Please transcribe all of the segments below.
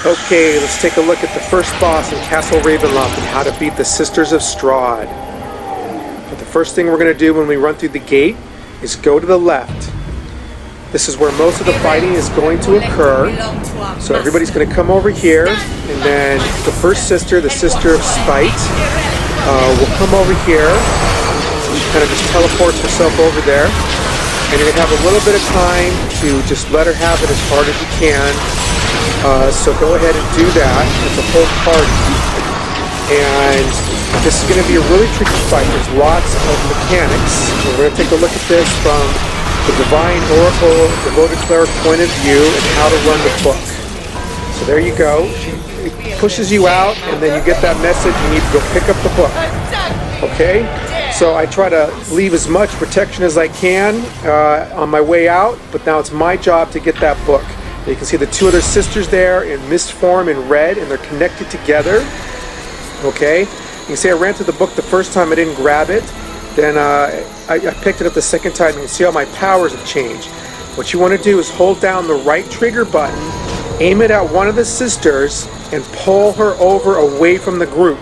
Okay, let's take a look at the first boss in Castle Ravenloft and how to beat the Sisters of Strahd. But the first thing we're going to do when we run through the gate is go to the left. This is where most of the fighting is going to occur. So everybody's going to come over here, and then the first sister, the Sister of Spite, will come over here. She kind of just teleports herself over there. And you're going to have a little bit of time to just let her have it as hard as you can. So go ahead and do that. It's a whole party. And this is going to be a really tricky fight. There's lots of mechanics. We're going to take a look at this from the Divine Oracle, Devoted Cleric point of view and how to run the book. So there you go. She pushes you out, and then you get that message. You need to go pick up the book. Okay? So I try to leave as much protection as I can on my way out, but now it's my job to get that book. You can see the two other sisters there in mist form in red, and they're connected together. Okay? You can see I ran through the book the first time, I didn't grab it. Then I picked it up the second time. You can see how my powers have changed. What you want to do is hold down the right trigger button, aim it at one of the sisters, and pull her over away from the group.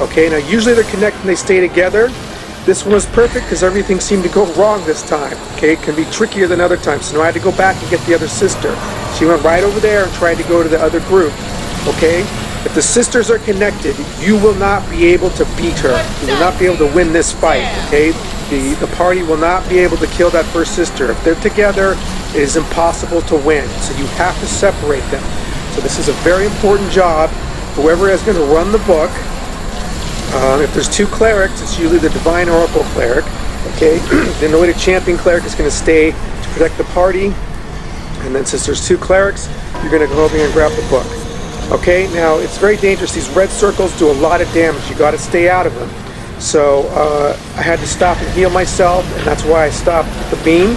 Okay? Now usually they're connected and they stay together. This one was perfect because everything seemed to go wrong this time. Okay, it can be trickier than other times. So now I had to go back and get the other sister. She went right over there and tried to go to the other group. Okay, if the sisters are connected, you will not be able to beat her. You will not be able to win this fight. Okay, the party will not be able to kill that first sister. If they're together, it is impossible to win. So you have to separate them. So this is a very important job. Whoever is going to run the book. If there's two clerics, it's usually the Divine Oracle cleric. Okay, then the way to champion cleric is going to stay to protect the party. And then since there's two clerics, you're going to go over here and grab the book. Okay, now it's very dangerous. These red circles do a lot of damage. You got to stay out of them. So I had to stop and heal myself, and that's why I stopped the beam.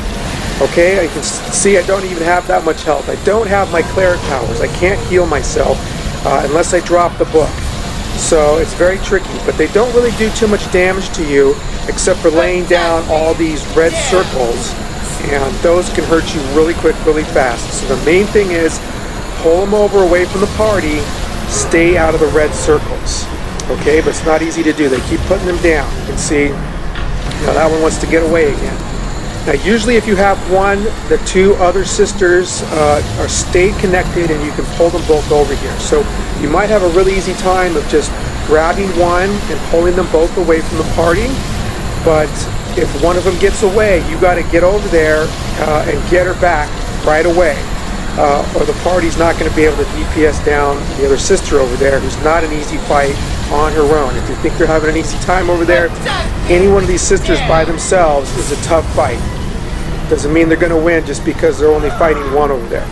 Okay, you can see I don't even have that much health. I don't have my cleric powers. I can't heal myself unless I drop the book. So it's very tricky, but they don't really do too much damage to you except for laying down all these red circles, and those can hurt you really quick, really fast. So the main thing is pull them over away from the party, stay out of the red circles. Okay, but it's not easy to do. They keep putting them down. You can see, that one wants to get away again. Now usually if you have one, the two other sisters are stayed connected and you can pull them both over here. So you might have a really easy time of just grabbing one and pulling them both away from the party. But if one of them gets away, you got to get over there and get her back right away. Or the party's not going to be able to DPS down the other sister over there, who's not an easy fight on her own. If you think they're having an easy time over there, any one of these sisters by themselves is a tough fight. Doesn't mean they're going to win just because they're only fighting one over there.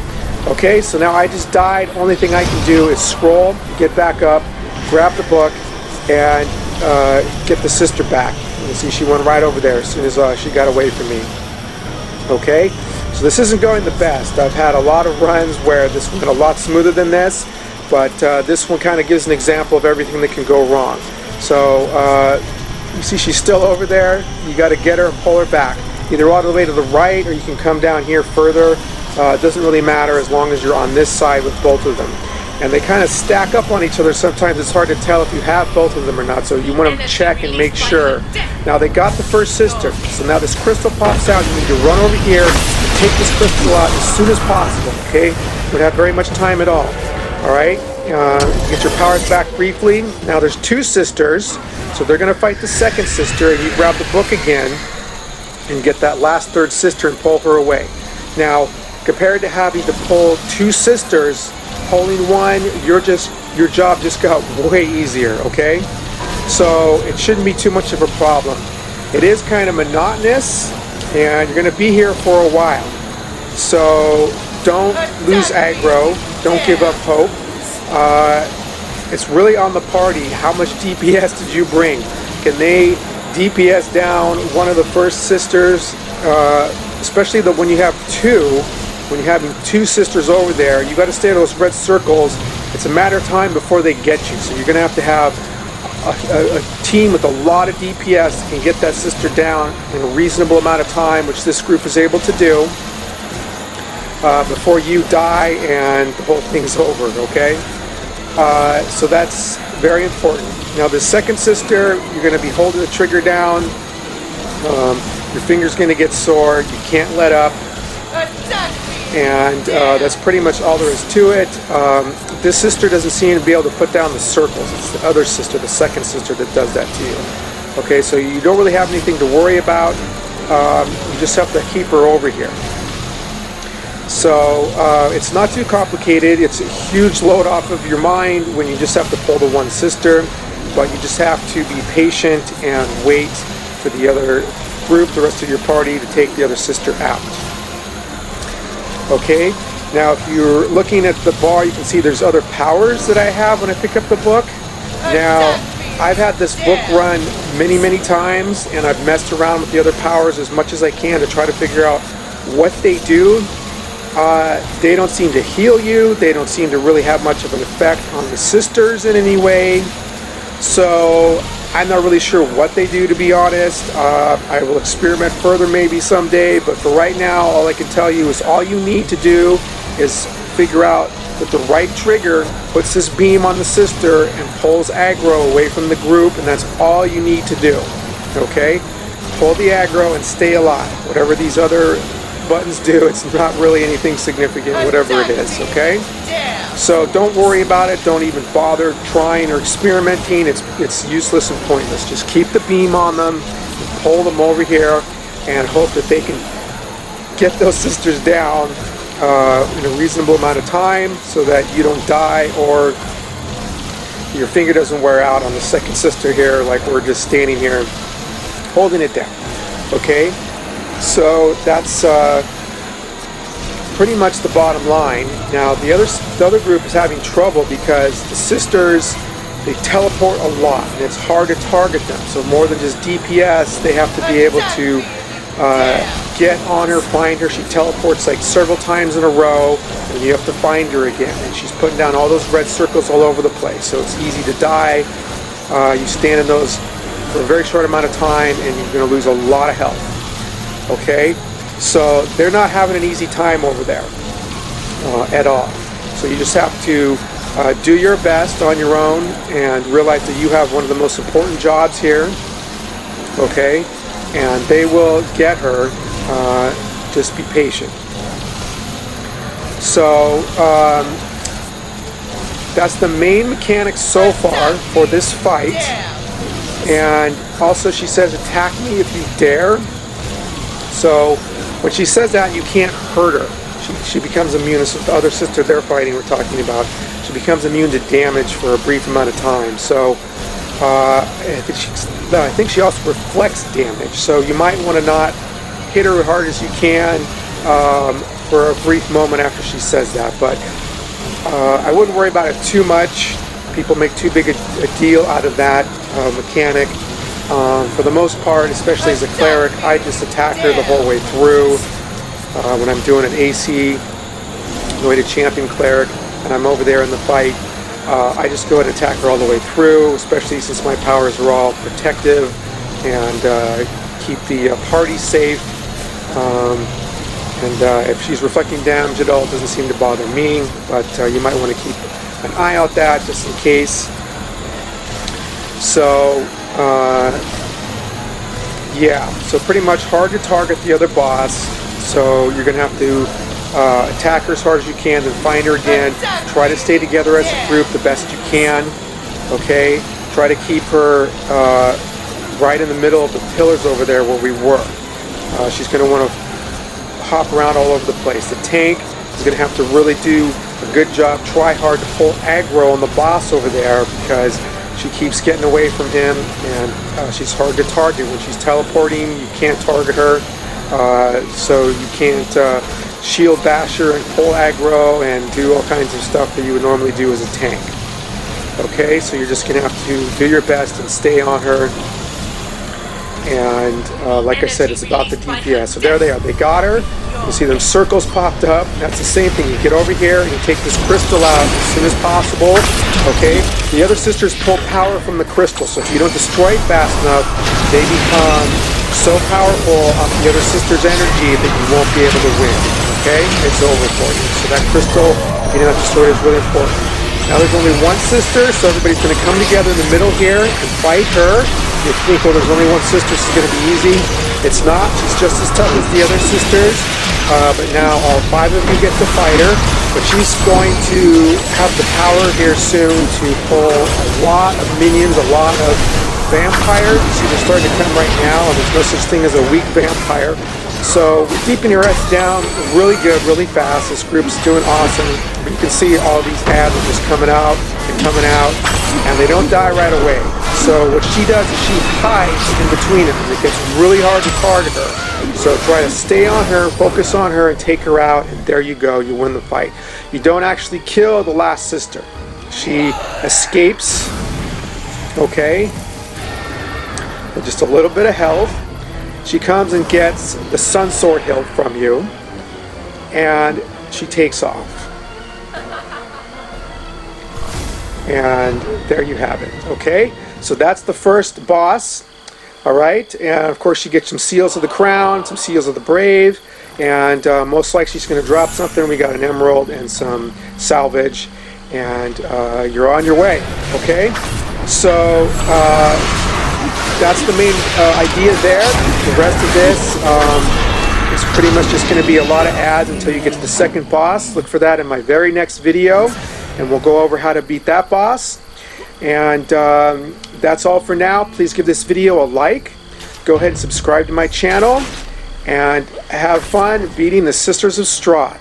Okay, so now I just died. Only thing I can do is scroll, get back up, grab the book, and get the sister back. You see she went right over there as soon as she got away from me. Okay, so this isn't going the best. I've had a lot of runs where this went a lot smoother than this, but this one kind of gives an example of everything that can go wrong. So you see she's still over there. You got to get her and pull her back. Either all the way to the right, or you can come down here further. It doesn't really matter as long as you're on this side with both of them. And they kind of stack up on each other. Sometimes it's hard to tell if you have both of them or not, so you want to check and make sure. Now they got the first sister, so now this crystal pops out. You need to run over here and take this crystal out as soon as possible, okay? You don't have very much time at all, all right? Get your powers back briefly. Now there's two sisters, so they're going to fight the second sister, and you grab the book again and get that last third sister and pull her away. Now, compared to having to pull two sisters, pulling one, your job just got way easier, okay? So it shouldn't be too much of a problem. It is kind of monotonous, and you're going to be here for a while. So don't lose aggro, don't give up hope. It's really on the party. How much DPS did you bring? Can they DPS down one of the first sisters, especially when you have two, when you're having two sisters over there, you got to stay in those red circles. It's a matter of time before they get you. So you're going to have a team with a lot of DPS that can get that sister down in a reasonable amount of time, which this group is able to do. before you die and the whole thing's over, okay? So that's very important. Now the second sister, you're going to be holding the trigger down. Your finger's going to get sore. You can't let up. And that's pretty much all there is to it. This sister doesn't seem to be able to put down the circles. It's the other sister, the second sister, that does that to you. Okay, so you don't really have anything to worry about. You just have to keep her over here. So it's not too complicated. It's a huge load off of your mind when you just have to pull the one sister, but you just have to be patient and wait for the other group, the rest of your party, to take the other sister out. Okay, now if you're looking at the bar, you can see there's other powers that I have when I pick up the book. Now, I've had this book run many times, and I've messed around with the other powers as much as I can to try to figure out what they do. They don't seem to heal you. They don't seem to really have much of an effect on the sisters in any way. So I'm not really sure what they do, to be honest. I will experiment further maybe someday, but for right now, all I can tell you is all you need to do is figure out that the right trigger puts this beam on the sister and pulls aggro away from the group, and that's all you need to do. Okay? Pull the aggro and stay alive. Whatever these other buttons do, it's not really anything significant, whatever it is, okay? So don't worry about it. Don't even bother trying or experimenting. It's useless and pointless. Just keep the beam on them and pull them over here and hope that they can get those sisters down in a reasonable amount of time so that you don't die or your finger doesn't wear out on the second sister here, like we're just standing here holding it down. Okay? So that's pretty much the bottom line. Now the other group is having trouble because the sisters, they teleport a lot and it's hard to target them. So more than just DPS, they have to be able to get on her, find her. She teleports like several times in a row and you have to find her again. And she's putting down all those red circles all over the place. So it's easy to die. You stand in those for a very short amount of time and you're going to lose a lot of health. Okay, so they're not having an easy time over there at all. So you just have to do your best on your own and realize that you have one of the most important jobs here. Okay, and they will get her. Just be patient. So that's the main mechanic so far for this fight. And also she says, attack me if you dare. So when she says that, you can't hurt her. She becomes immune. So the other sister they're fighting, we're talking about, she becomes immune to damage for a brief amount of time. So I think she also reflects damage. So you might want to not hit her as hard as you can for a brief moment after she says that. But I wouldn't worry about it too much. People make too big a deal out of that mechanic. For the most part, especially as a cleric, I just attack her the whole way through. When I'm doing an AC, going to champion cleric, and I'm over there in the fight, I just go ahead and attack her all the way through, especially since my powers are all protective and keep the party safe. And if she's reflecting damage at all, it doesn't seem to bother me, but you might want to keep an eye out that just in case. So yeah, so pretty much hard to target the other boss, so you're going to have to attack her as hard as you can, then find her again, try to stay together as a group the best you can, okay? Try to keep her right in the middle of the pillars over there where we were. She's going to want to hop around all over the place. The tank is going to have to really do a good job, try hard to pull aggro on the boss over there because she keeps getting away from him and she's hard to target. When she's teleporting, you can't target her, so you can't shield bash her and pull aggro and do all kinds of stuff that you would normally do as a tank. Okay, so you're just going to have to do your best and stay on her. And like I said, it's about the DPS. So there they are. They got her. You see them circles popped up. That's the same thing. You get over here and you take this crystal out as soon as possible. Okay? The other sisters pull power from the crystal. So if you don't destroy it fast enough, they become so powerful off the other sister's energy that you won't be able to win. okay, it's over for you. So that crystal getting out the sword is really important. Now there's only one sister, so everybody's going to come together in the middle here and fight her. You think, well, there's only one sister, so it's going to be easy. It's not. She's just as tough as the other sisters. But now all 5 of you get to fight her. But she's going to have the power here soon to pull a lot of minions, a lot of vampires. You see, they're starting to come right now, and there's no such thing as a weak vampire. So we're keeping your S down really good, really fast. This group's doing awesome. You can see all these ads are just coming out and coming out, and they don't die right away. So what she does is she hides in between them. It gets really hard to target her. So try to stay on her, focus on her, and take her out, and there you go, you win the fight. You don't actually kill the last sister. She escapes, okay, with just a little bit of health. She comes and gets the Sun Sword hilt from you, and she takes off. And there you have it, okay? So that's the first boss, all right? And of course you get some seals of the crown, some seals of the brave, and most likely she's going to drop something. We got an emerald and some salvage, and you're on your way, okay? So that's the main idea there. The rest of this is pretty much just going to be a lot of ads until you get to the second boss. Look for that in my very next video, and we'll go over how to beat that boss. And that's all for now. Please give this video a like. Go ahead and subscribe to my channel, and have fun beating the Sisters of Strahd.